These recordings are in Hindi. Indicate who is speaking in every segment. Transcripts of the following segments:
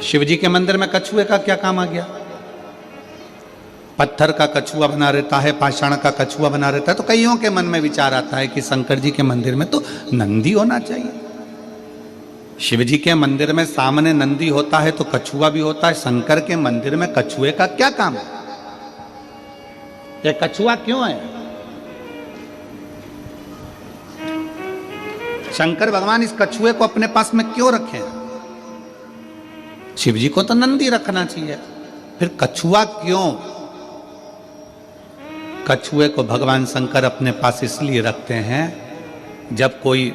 Speaker 1: शिव जी के मंदिर में कछुए का क्या काम आ गया? पत्थर का कछुआ बना रहता है, पाषाण का कछुआ बना रहता है, तो कईयों के मन में विचार आता है कि शंकर जी के मंदिर में तो नंदी होना चाहिए। शिव जी के मंदिर में सामने नंदी होता है तो कछुआ भी होता है, शंकर के मंदिर में कछुए का क्या काम है? ये कछुआ क्यों है? शंकर भगवान इस कछुए को अपने पास में क्यों रखे? शिव जी को तो नंदी रखना चाहिए, फिर कछुआ क्यों? कछुए को भगवान शंकर अपने पास इसलिए रखते हैं, जब कोई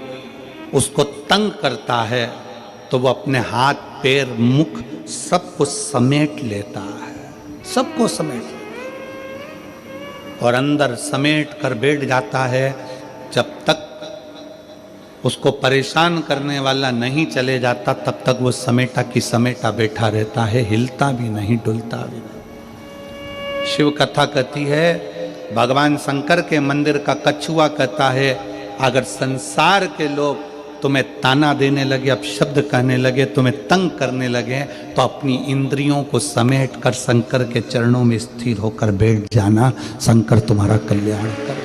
Speaker 1: उसको तंग करता है तो वो अपने हाथ पैर मुख सबको समेट लेता है, सबको समेट लेता है और अंदर समेट कर बैठ जाता है। जब तक उसको परेशान करने वाला नहीं चले जाता तब तक वो समेटा की समेटा बैठा रहता है, हिलता भी नहीं, डुलता भी नहीं। शिव कथा कहती है, भगवान शंकर के मंदिर का कछुआ कहता है, अगर संसार के लोग तुम्हें ताना देने लगे, अब शब्द कहने लगे, तुम्हें तंग करने लगे, तो अपनी इंद्रियों को समेट कर शंकर के चरणों में स्थिर होकर बैठ जाना, शंकर तुम्हारा कल्याण कर।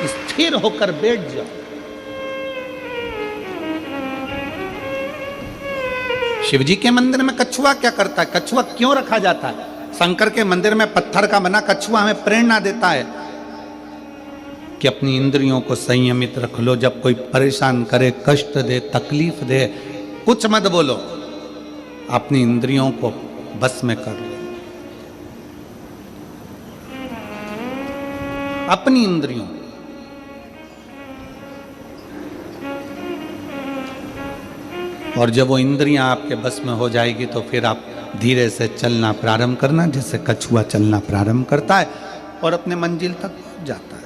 Speaker 1: स्थिर होकर बैठ जाओ। शिव जी के मंदिर में कछुआ क्या करता है? कछुआ क्यों रखा जाता है? शंकर के मंदिर में पत्थर का बना कछुआ हमें प्रेरणा देता है कि अपनी इंद्रियों को संयमित रख लो। जब कोई परेशान करे, कष्ट दे, तकलीफ दे, कुछ मत बोलो, अपनी इंद्रियों को बस में कर लो। अपनी इंद्रियों, और जब वो इंद्रियां आपके बस में हो जाएगी तो फिर आप धीरे से चलना प्रारंभ करना, जैसे कछुआ चलना प्रारंभ करता है और अपने मंजिल तक पहुंच जाता है।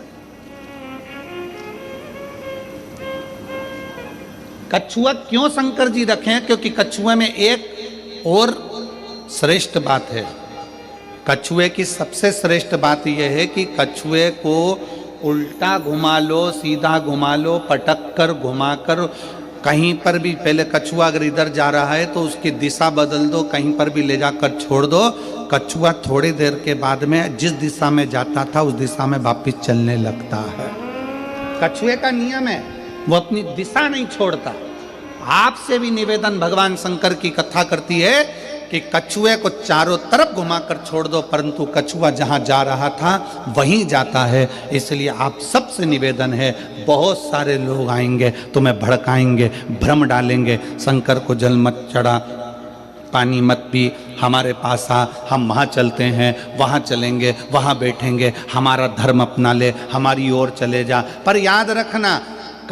Speaker 1: कछुआ क्यों शंकर जी रखे हैं? क्योंकि कछुए में एक और श्रेष्ठ बात है। कछुए की सबसे श्रेष्ठ बात यह है कि कछुए को उल्टा घुमा लो, सीधा घुमा लो, पटक कर, घुमा कर, कहीं पर भी, पहले कछुआ अगर इधर जा रहा है तो उसकी दिशा बदल दो, कहीं पर भी ले जाकर छोड़ दो, कछुआ थोड़ी देर के बाद में जिस दिशा में जाता था उस दिशा में वापिस चलने लगता है। कछुए का नियम है, वो अपनी दिशा नहीं छोड़ता। आपसे भी निवेदन भगवान शंकर की कथा करती है कि कछुए को चारों तरफ घुमाकर छोड़ दो, परंतु कछुआ जहां जा रहा था वहीं जाता है। इसलिए आप सबसे निवेदन है, बहुत सारे लोग आएंगे, तुम्हें भड़काएंगे, भ्रम डालेंगे, शंकर को जल मत चढ़ा, पानी मत पी, हमारे पास आ, हम वहाँ चलते हैं, वहाँ चलेंगे, वहाँ बैठेंगे, हमारा धर्म अपना ले, हमारी ओर चले जा। पर याद रखना,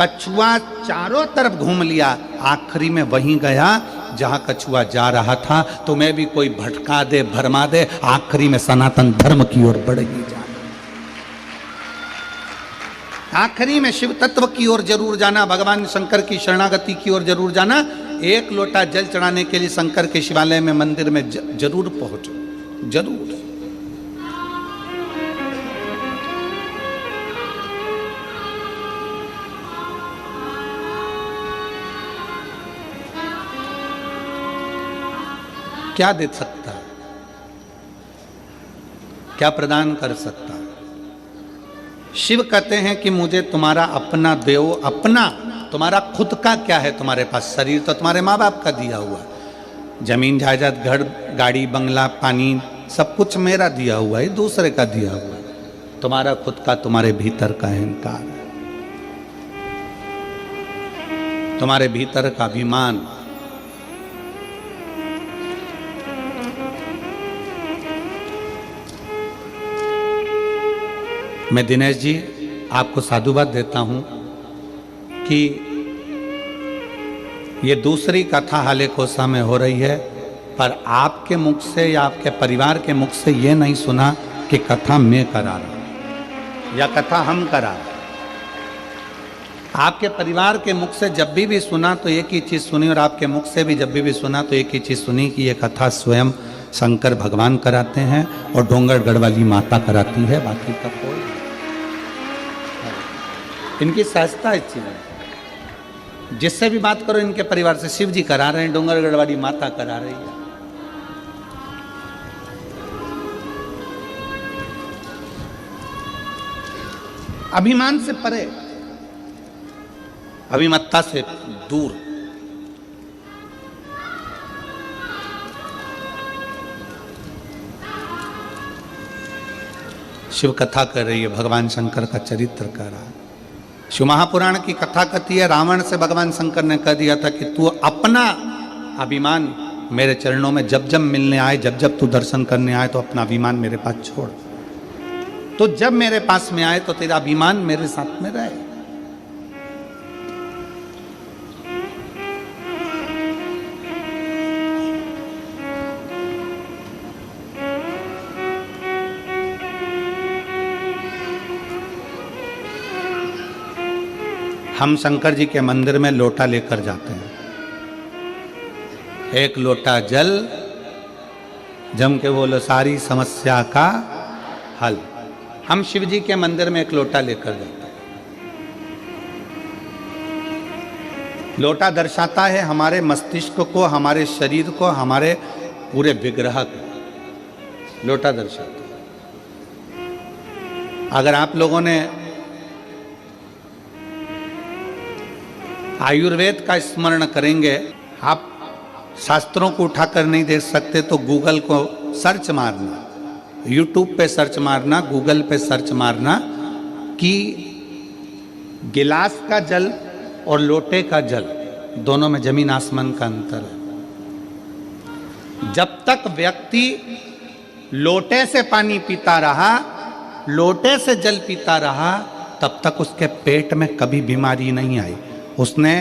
Speaker 1: कछुआ चारों तरफ घूम लिया, आखिरी में वहीं गया जहां कछुआ जा रहा था। तुम्हें भी कोई भटका दे, भरमा दे, आखिरी में सनातन धर्म की ओर बढ़ ही जाना, आखिरी में शिव तत्व की ओर जरूर जाना, भगवान शंकर की शरणागति की ओर जरूर जाना। एक लोटा जल चढ़ाने के लिए शंकर के शिवालय में, मंदिर में जरूर पहुंचो, जरूर। क्या दे सकता है? क्या प्रदान कर सकता है? शिव कहते हैं कि मुझे तुम्हारा अपना दो। अपना, तुम्हारा खुद का क्या है तुम्हारे पास? शरीर तो तुम्हारे माँ बाप का दिया हुआ है, जमीन जायदाद, घर, गाड़ी, बंगला, पानी, सब कुछ मेरा दिया हुआ है, दूसरे का दिया हुआ है। तुम्हारा खुद का, तुम्हारे भीतर का अहंकार है, तुम्हारे भीतर का अभिमान। मैं दिनेश जी आपको साधुवाद देता हूं कि ये दूसरी कथा हाले कोसा में हो रही है, पर आपके मुख से या आपके परिवार के मुख से ये नहीं सुना कि कथा मैं करा रहा हूं या कथा हम करा रहे। आपके परिवार के मुख से जब भी सुना तो एक ही चीज़ सुनी, और आपके मुख से भी जब भी सुना तो एक ही चीज़ सुनी कि ये कथा स्वयं शंकर भगवान कराते हैं और डोंगरगढ़ वाली माता कराती है, बाकी का कोई। इनकी सहजता इस चीज़ में। जिससे भी बात करो इनके परिवार से, शिव जी करा रहे हैं, डोंगरगढ़ वाली माता करा रही है। अभिमान से परे, अभिमत्ता से दूर। शिव कथा कर रही है, भगवान शंकर का चरित्र कर रहा है। शिव महापुराण की कथा कहती है, रावण से भगवान शंकर ने कह दिया था कि तू अपना अभिमान मेरे चरणों में जब जब मिलने आए, जब जब तू दर्शन करने आए, तो अपना अभिमान मेरे पास छोड़। तो जब मेरे पास में आए तो तेरा अभिमान मेरे साथ में रहे। हम शंकर जी के मंदिर में लोटा लेकर जाते हैं, एक लोटा जल, जम के बोलो सारी समस्या का हल। हम शिव जी के मंदिर में एक लोटा लेकर जाते हैं। लोटा दर्शाता है हमारे मस्तिष्क को, हमारे शरीर को, हमारे पूरे विग्रह को लोटा दर्शाता है। अगर आप लोगों ने आयुर्वेद का स्मरण करेंगे, आप शास्त्रों को उठाकर नहीं देख सकते तो गूगल को सर्च मारना, यूट्यूब पे सर्च मारना, गूगल पे सर्च मारना कि गिलास का जल और लोटे का जल, दोनों में जमीन आसमान का अंतर है। जब तक व्यक्ति लोटे से पानी पीता रहा, लोटे से जल पीता रहा, तब तक उसके पेट में कभी बीमारी नहीं आई। उसने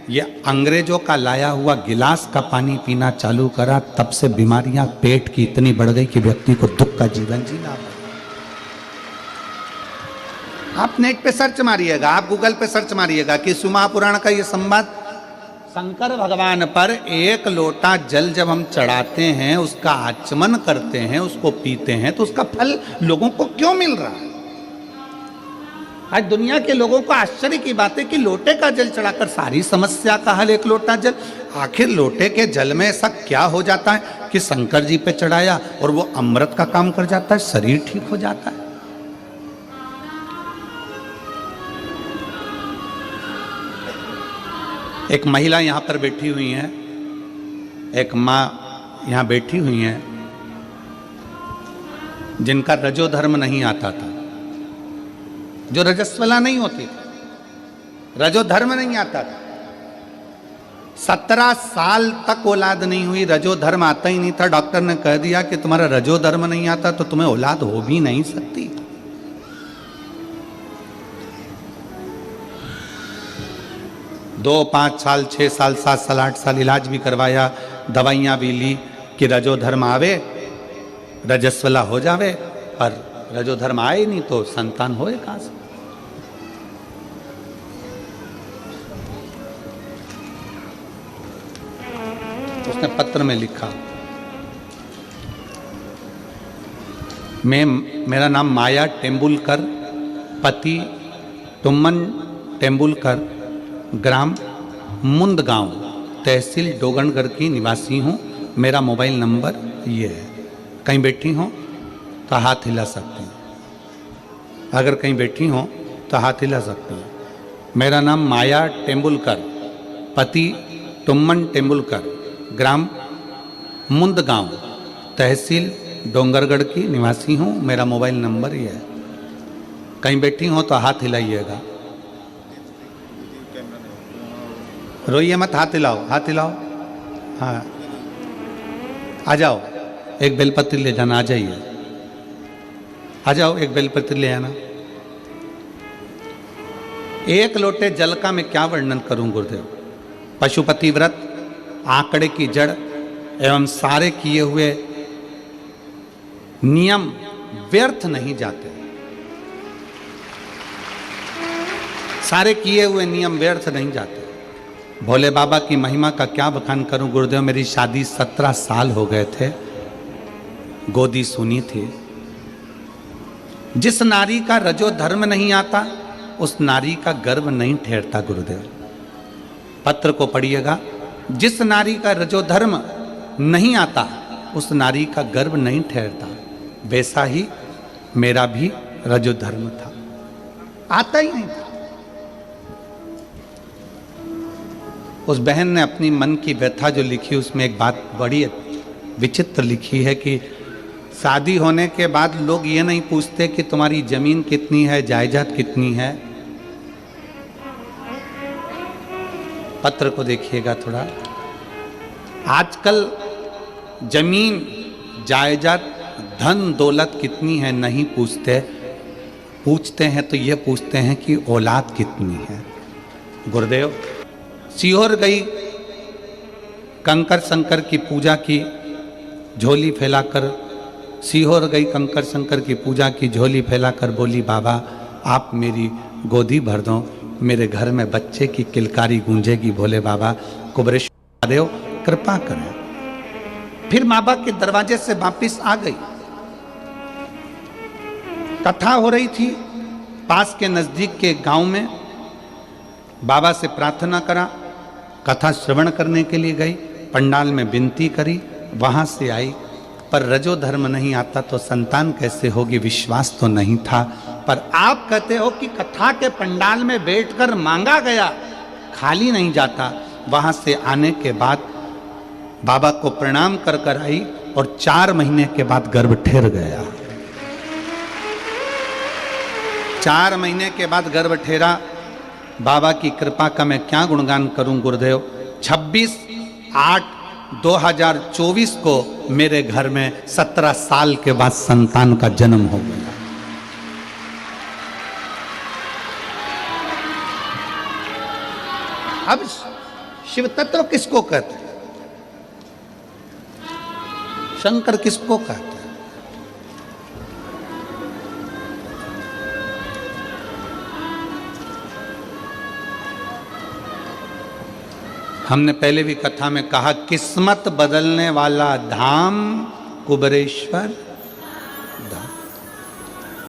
Speaker 1: ये अंग्रेजों का लाया हुआ गिलास का पानी पीना चालू करा, तब से बीमारियां पेट की इतनी बढ़ गई कि व्यक्ति को दुख का जीवन जीना पड़ा। आप नेट पे सर्च मारिएगा, आप गूगल पे सर्च मारिएगा कि शिव महापुराण का ये संवाद, शंकर भगवान पर एक लोटा जल जब हम चढ़ाते हैं, उसका आचमन करते हैं, उसको पीते हैं, तो उसका फल लोगों को क्यों मिल रहा है। आज दुनिया के लोगों को आश्चर्य की बात है कि लोटे का जल चढ़ाकर सारी समस्या का हल, एक लोटा जल। आखिर लोटे के जल में ऐसा क्या हो जाता है कि शंकर जी पे चढ़ाया और वो अमृत का काम कर जाता है, शरीर ठीक हो जाता है। एक महिला यहां पर बैठी हुई है, एक मां यहां बैठी हुई है, जिनका रजो धर्म नहीं आता था, जो रजस्वला नहीं होती थी, रजो धर्म नहीं आता था। 17 साल तक औलाद नहीं हुई, रजो धर्म आता ही नहीं था। डॉक्टर ने कह दिया कि तुम्हारा रजो धर्म नहीं आता तो तुम्हें औलाद हो भी नहीं सकती। दो 5 साल 6 साल 7 साल 8 साल इलाज भी करवाया, दवाइयां भी ली कि रजो धर्म आवे, रजस्वला हो जावे, पर रजो धर्म आए नहीं तो संतान होए कहां से। उसने पत्र में लिखा, मेरा नाम माया टेम्बुलकर, पति तुमन टेम्बुलकर, ग्राम मुंदगांव, तहसील डोंगरगढ़ की निवासी हूँ। मेरा मोबाइल नंबर ये है। कहीं बैठी हो तो हाथ हिला सकती हैं, अगर कहीं बैठी हो तो हाथ हिला सकती हैं। मेरा नाम माया टेम्बुलकर, पति तुमन टेम्बुलकर, ग्राम मुंदगांव, तहसील डोंगरगढ़ की निवासी हूँ। मेरा मोबाइल नंबर ये है। कहीं बैठी हो तो हाथ हिलाइएगा, रोइए मत, हाथ हिलाओ, हाथ हिलाओ। हाँ, आ जाओ, एक बेलपत्र ले जाना, आ जाइए, आ जाओ, एक बेलपत्र ले आना। एक लोटे जल का मैं क्या वर्णन करूं गुरुदेव। पशुपति व्रत, आंकड़े की जड़ एवं सारे किए हुए नियम व्यर्थ नहीं जाते। सारे किए हुए नियम व्यर्थ नहीं जाते। भोले बाबा की महिमा का क्या बखान करूं गुरुदेव। मेरी शादी 17 साल हो गए थे, गोदी सुनी थी। जिस नारी का रजो धर्म नहीं आता, उस नारी का गर्भ नहीं ठहरता गुरुदेव। पत्र को पढ़िएगा। जिस नारी का रजोधर्म नहीं आता उस नारी का गर्भ नहीं ठहरता, वैसा ही मेरा भी रजोधर्म था, आता ही नहीं था। उस बहन ने अपनी मन की व्यथा जो लिखी उसमें एक बात बड़ी विचित्र लिखी है कि शादी होने के बाद लोग ये नहीं पूछते कि तुम्हारी जमीन कितनी है, जायदाद कितनी है। पत्र को देखिएगा थोड़ा। आजकल जमीन, जायदाद, धन दौलत कितनी है नहीं पूछते, पूछते हैं तो ये पूछते हैं कि औलाद कितनी है। गुरुदेव सीहोर गई, कंकर शंकर की पूजा की, झोली फैलाकर सीहोर गई, कंकर शंकर की पूजा की, झोली फैलाकर बोली बाबा आप मेरी गोदी भर दो, मेरे घर में बच्चे की किलकारी गूंजेगी, भोले बाबा कुबरेश्वर देव कृपा करें। फिर माँ बाप के दरवाजे से वापिस आ गई। कथा हो रही थी पास के नजदीक के गांव में, बाबा से प्रार्थना करा, कथा श्रवण करने के लिए गई, पंडाल में विनती करी, वहां से आई, पर रजो धर्म नहीं आता तो संतान कैसे होगी, विश्वास तो नहीं था। पर आप कहते हो कि कथा के पंडाल में बैठकर मांगा गया, खाली नहीं जाता। वहां से आने के बाद बाबा को प्रणाम कर कर आई और 4 महीने के बाद गर्भ ठहर गया। 4 महीने के बाद गर्भ ठहरा। बाबा की कृपा का मैं क्या गुणगान करूं गुरुदेव। 26/8/2024 को मेरे घर में 17 साल के बाद संतान का जन्म हो गया। अब शिव तत्व किसको कहते हैं, शंकर किसको कहते हैं? हमने पहले भी कथा में कहा किस्मत बदलने वाला धाम कुबरेश्वर धाम।